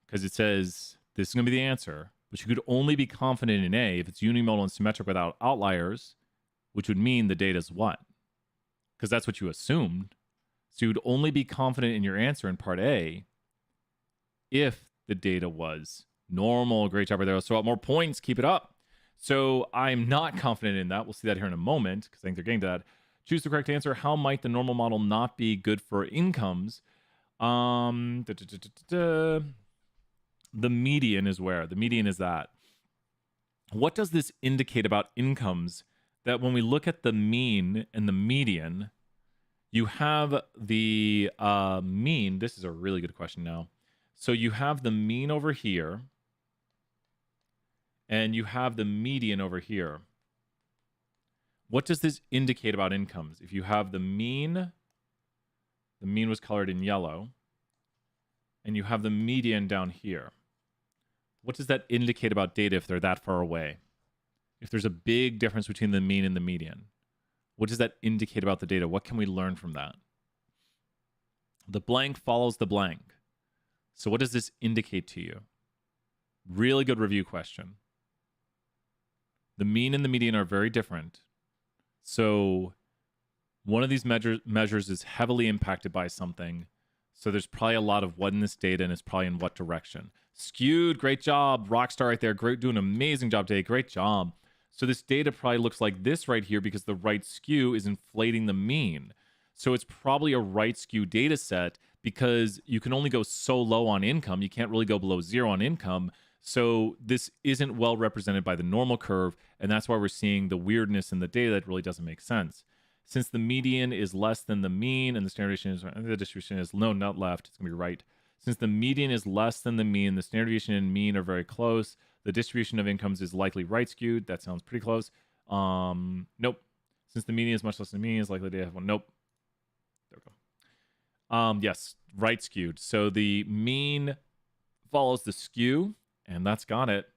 Because it says this is going to be the answer, but you could only be confident in A if it's unimodal and symmetric without outliers, which would mean the data is what? Because that's what you assumed. So you'd only be confident in your answer in part A if the data was normal. Great job right there. So more points, keep it up. So I'm not confident in that. We'll see that here in a moment because I think they're getting to that. Choose the correct answer. How might the normal model not be good for incomes? The median is where? The median is that. What does this indicate about incomes? That when we look at the mean and the median, you have the mean. This is a really good question now. So you have the mean over here, and you have the median over here. What does this indicate about incomes? If you have the mean was colored in yellow, and you have the median down here. What does that indicate about data if they're that far away? If there's a big difference between the mean and the median, what does that indicate about the data? What can we learn from that? The blank follows the blank. So what does this indicate to you? Really good review question. The mean and the median are very different. So one of these measures is heavily impacted by something. So there's probably a lot of what in this data, and it's probably in what direction. Skewed, great job. Rockstar right there. Great, doing an amazing job today. Great job. So this data probably looks like this right here because the right skew is inflating the mean. So it's probably a right skew data set because you can only go so low on income. You can't really go below 0 on income. So this isn't well represented by the normal curve, and that's why we're seeing the weirdness in the data that really doesn't make sense. Since the median is less than the mean and the distribution is no, not left, it's going to be right. Since the median is less than the mean, the standard deviation and mean are very close. The distribution of incomes is likely right skewed. That sounds pretty close. Nope. Since the median is much less than the mean, is likely to have one. Nope. There we go. Yes, right skewed. So the mean follows the skew, and that's got it.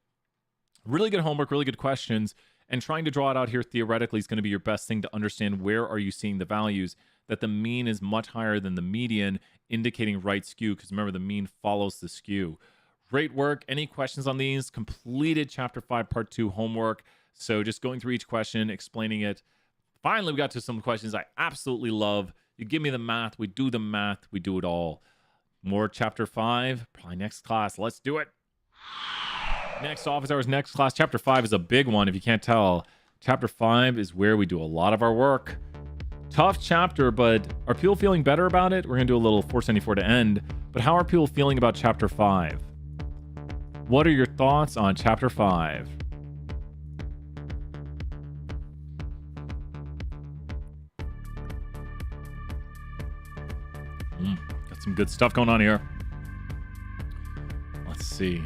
Really good homework, really good questions. And trying to draw it out here theoretically is going to be your best thing to understand where are you seeing the values. That the mean is much higher than the median, indicating right skew, because remember, the mean follows the skew. Great work. Any questions on these? Completed Chapter 5, Part 2 homework. So just going through each question, explaining it. Finally, we got to some questions I absolutely love. You give me the math, we do the math, we do it all. More Chapter 5, probably next class. Let's do it. Next office hours, next class. Chapter 5 is a big one. If you can't tell, Chapter 5 is where we do a lot of our work. Tough chapter, but are people feeling better about it? We're going to do a little 474 to end. But how are people feeling about Chapter 5? What are your thoughts on Chapter 5? Got some good stuff going on here. Let's see.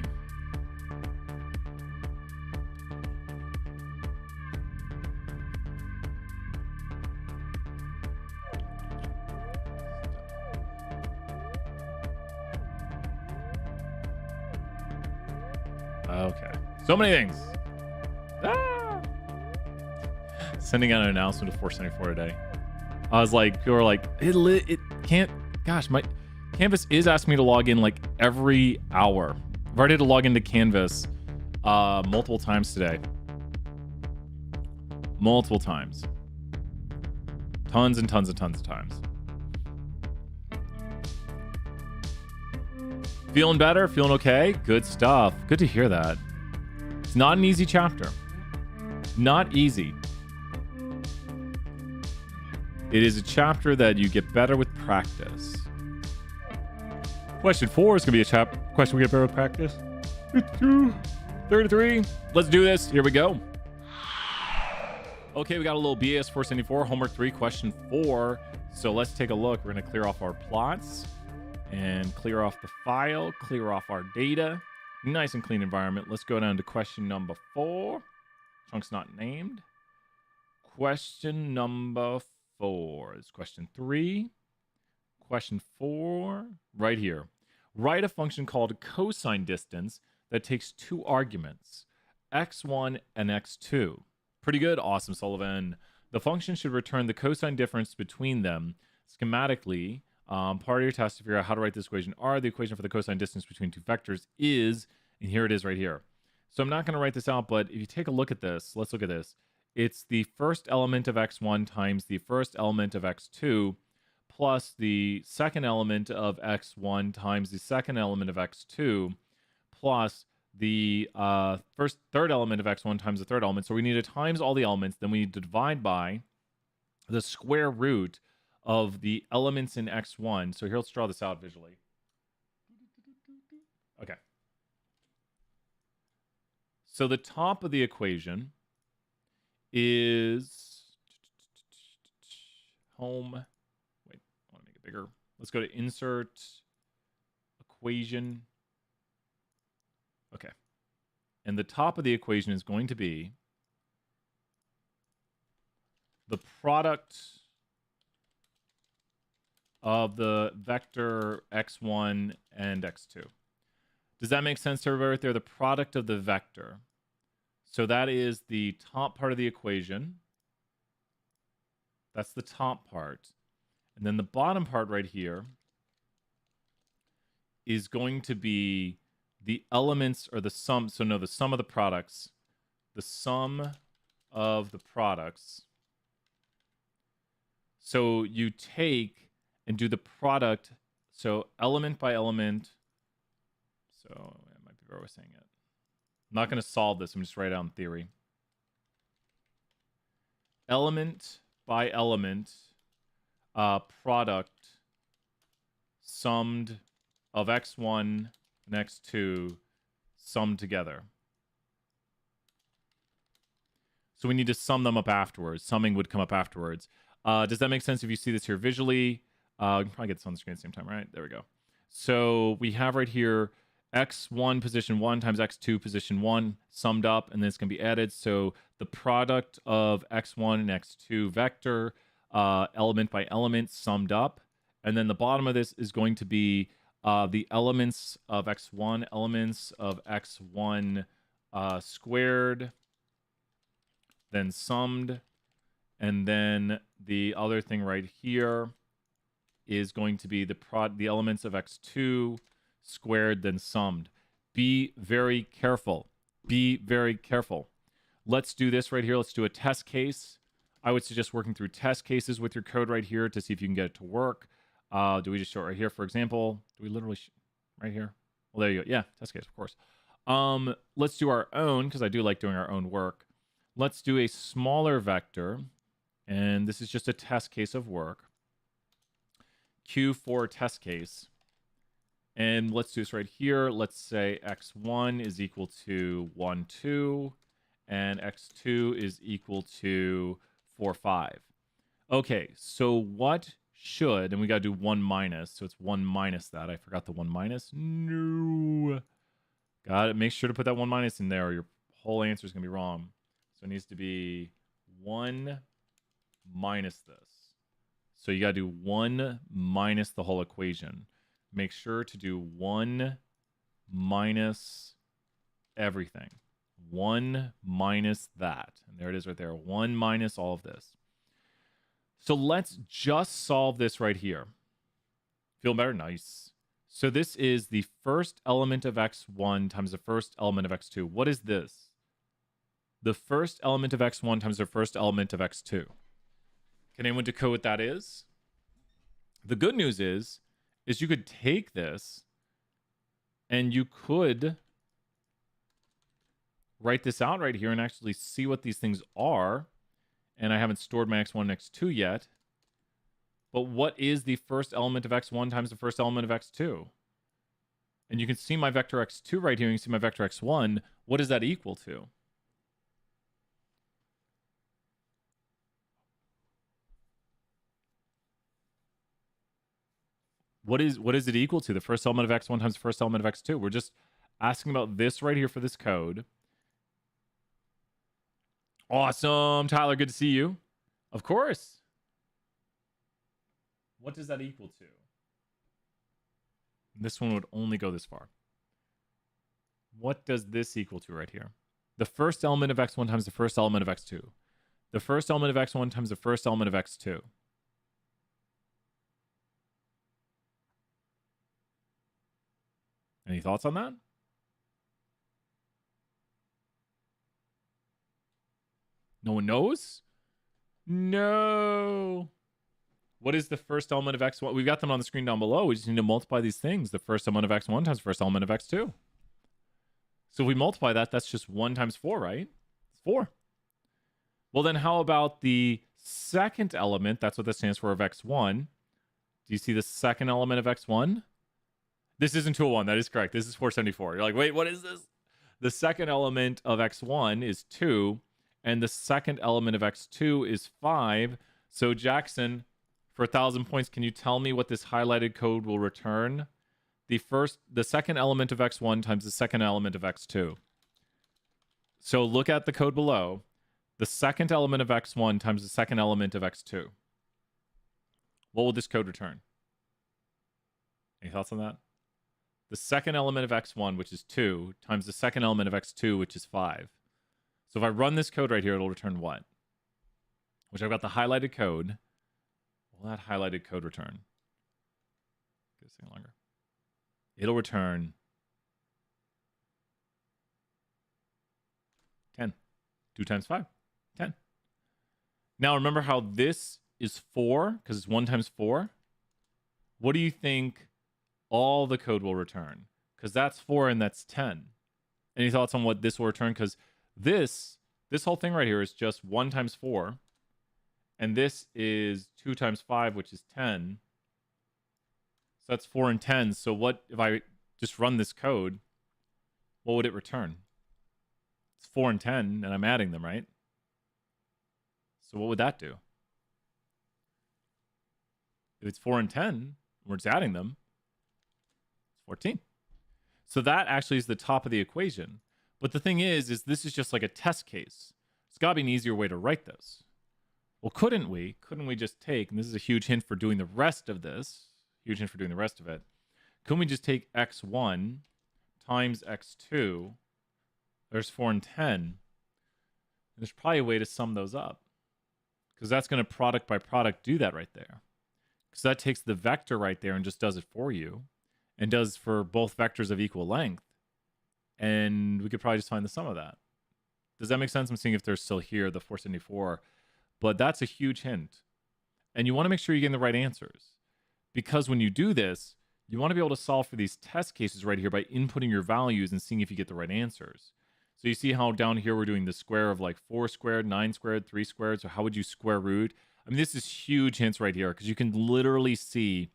Okay. So many things. Sending out an announcement of 474 today. I was like, people are like, it can't. Gosh, my Canvas is asking me to log in like every hour. I've already had to log into Canvas multiple times today. Multiple times. Tons and tons and tons of times. Feeling better? Feeling okay? Good stuff. Good to hear that. It's not an easy chapter. Not easy. It is a chapter that you get better with practice. Question 4 is going to be a question we get better with practice. 33. Let's do this. Here we go. Okay, we got a little BAS 474, homework 3, question 4. So let's take a look. We're going to clear off our plots and clear off the file, clear off our data. Nice and clean environment. Let's go down to question number 4. Chunk's not named. Question number 4 is question 3. Question 4, right here. Write a function called cosine distance that takes 2 arguments, x1 and x2. Pretty good. Awesome, Sullivan. The function should return the cosine difference between them. Schematically, part of your task to figure out how to write this equation are the equation for the cosine distance between 2 vectors is, and here it is right here. So I'm not going to write this out, but if you take a look at this, let's look at this. It's the first element of x1 times the first element of x2 plus the second element of x1 times the second element of x2 plus the third element of x1 times the third element. So we need to times all the elements. Then we need to divide by the square root of the elements in x1. So here, let's draw this out visually. Okay. So the top of the equation is home. Wait, I want to make it bigger. Let's go to insert equation. Okay. And the top of the equation is going to be the product of the vector x1 and x2. Does that make sense to everybody right there? The product of the vector. So that is the top part of the equation. That's the top part. And then the bottom part right here is going to be the elements or the sum. So no, the sum of the products. The sum of the products. So you take and do the product. So element by element. So it might be where we're saying it. I'm not going to solve this. I'm just writing it out in theory. Element by element product summed of x1 and x2 summed together. So we need to sum them up afterwards. Summing would come up afterwards. Does that make sense if you see this here visually? You can probably get this on the screen at the same time, right? There we go. So we have right here x1 position 1 times x2 position 1 summed up, and then it's going to be added. So the product of x1 and x2 vector, element by element summed up. And then the bottom of this is going to be the elements of x1, elements of x1 squared, then summed. And then the other thing right here is going to be the elements of x2 squared, then summed. Be very careful. Be very careful. Let's do this right here. Let's do a test case. I would suggest working through test cases with your code right here to see if you can get it to work. Do we just show it right here, for example? Do we literally right here? Well, there you go. Yeah, test case, of course. Let's do our own, because I do like doing our own work. Let's do a smaller vector, and this is just a test case of work. Q4 test case. And let's do this right here. Let's say x1 is equal to 1, 2, and x2 is equal to 4, 5. Okay, so what should, and we got to do 1 minus, so it's 1 minus that. I forgot the 1 minus. No. Got it. Make sure to put that 1 minus in there or your whole answer is going to be wrong. So it needs to be 1 minus this. So you got to do 1 minus the whole equation. Make sure to do 1 minus everything. 1 minus that. And there it is right there. 1 minus all of this. So let's just solve this right here. Feel better? Nice. So this is the first element of x1 times the first element of x2. What is this? The first element of x1 times the first element of x2. Can anyone decode what that is? The good news is you could take this and you could write this out right here and actually see what these things are. And I haven't stored my x1 and x2 yet. But what is the first element of x1 times the first element of x2? And you can see my vector x2 right here. You can see my vector x1. What is that equal to? What is it equal to? The first element of x1 times the first element of x2. We're just asking about this right here for this code. Awesome, Tyler. Good to see you. Of course. What does that equal to? This one would only go this far. What does this equal to right here? The first element of x1 times the first element of x2. The first element of x1 times the first element of x2. Any thoughts on that? No one knows? No. What is the first element of x1? We've got them on the screen down below. We just need to multiply these things. The first element of x1 times the first element of x2. So if we multiply that, that's just 1 times 4, right? It's 4. Well, then how about the second element? That's what that stands for, of x1. Do you see the second element of x1? This isn't 201. That is correct. This is 474. You're like, wait, what is this? The second element of x1 is 2, and the second element of x2 is 5. So Jackson, for 1,000 points, can you tell me what this highlighted code will return? The second element of x1 times the second element of x2. So look at the code below. The second element of x1 times the second element of x2. What will this code return? Any thoughts on that? The second element of x1, which is 2, times the second element of x2, which is 5. So if I run this code right here, it'll return what? Which I've got the highlighted code. What will that highlighted code return? Give a second longer. It'll return 10. 2 times 5. 10. Now remember how this is 4, because it's 1 times 4? What do you think all the code will return? Because that's 4 and that's 10. Any thoughts on what this will return? Because this whole thing right here is just 1 times 4. And this is 2 times 5, which is 10. So that's 4 and 10. So what if I just run this code? What would it return? It's 4 and 10, and I'm adding them, right? So what would that do? If it's 4 and 10, we're just adding them. It's 14. So that actually is the top of the equation. But the thing is this is just like a test case. It's got to be an easier way to write this. Well, couldn't we just take, and this is a huge hint for doing the rest of this, couldn't we just take x1 times x2, there's 4 and 10, there's probably a way to sum those up, because that's going to product by product do that right there, because that takes the vector right there and just does it for you, and does for both vectors of equal length, and we could probably just find the sum of that. Does that make sense? I'm seeing if they're still here, the 474, but that's a huge hint, and you want to make sure you're getting the right answers. Because when you do this, you want to be able to solve for these test cases right here by inputting your values and seeing if you get the right answers. So you see how down here we're doing the square of like 4 squared, 9 squared, 3 squared. So how would you square root? I mean, this is huge hints right here because you can literally see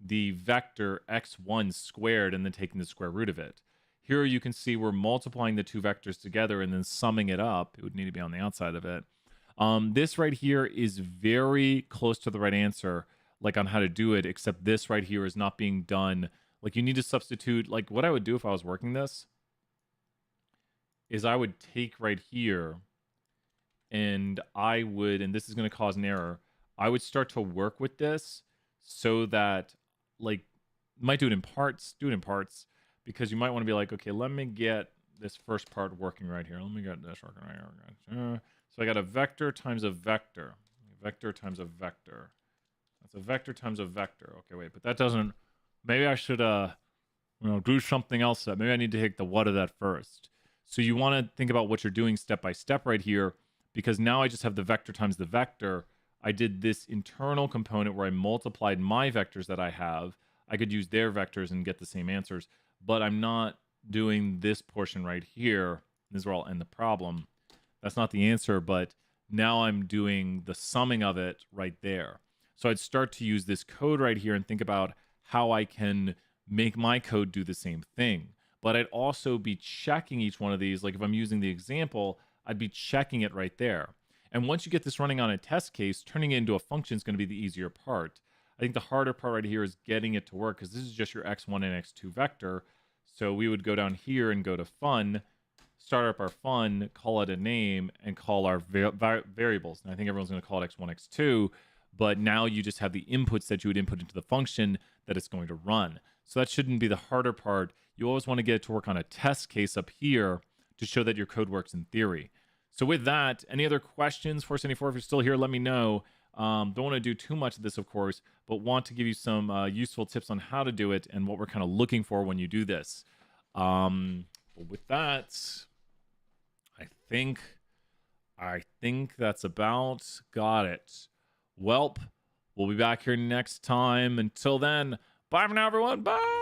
the vector x1 squared and then taking the square root of it. Here you can see we're multiplying the two vectors together and then summing it up. It would need to be on the outside of it. This right here is very close to the right answer, like on how to do it, except this right here is not being done. Like you need to substitute, like what I would do if I was working this is I would take right here and I would, and this is going to cause an error, I would start to work with this so that, like, might do it in parts, because you might want to be like, okay, let me get this first part working right here. Let me get this working right here. So I got a vector times a vector. A vector times a vector. That's a vector times a vector. Okay, wait, but that doesn't... Maybe I should do something else. Maybe I need to hit the what of that first. So you want to think about what you're doing step by step right here, because now I just have the vector times the vector. I did this internal component where I multiplied my vectors that I have. I could use their vectors and get the same answers, but I'm not doing this portion right here. This is where I'll end the problem. That's not the answer, but now I'm doing the summing of it right there. So I'd start to use this code right here and think about how I can make my code do the same thing. But I'd also be checking each one of these. Like if I'm using the example, I'd be checking it right there. And once you get this running on a test case, turning it into a function is going to be the easier part. I think the harder part right here is getting it to work, because this is just your x1 and x2 vector. So we would go down here and go to fun, start up our fun, call it a name, and call our variables. And I think everyone's going to call it x1, x2, but now you just have the inputs that you would input into the function that it's going to run. So that shouldn't be the harder part. You always want to get it to work on a test case up here to show that your code works in theory. So with that, any other questions? Force94, if you're still here, let me know. Don't want to do too much of this, of course, but want to give you some useful tips on how to do it and what we're kind of looking for when you do this. But with that, I think that's about got it. Welp, we'll be back here next time. Until then, bye for now, everyone. Bye.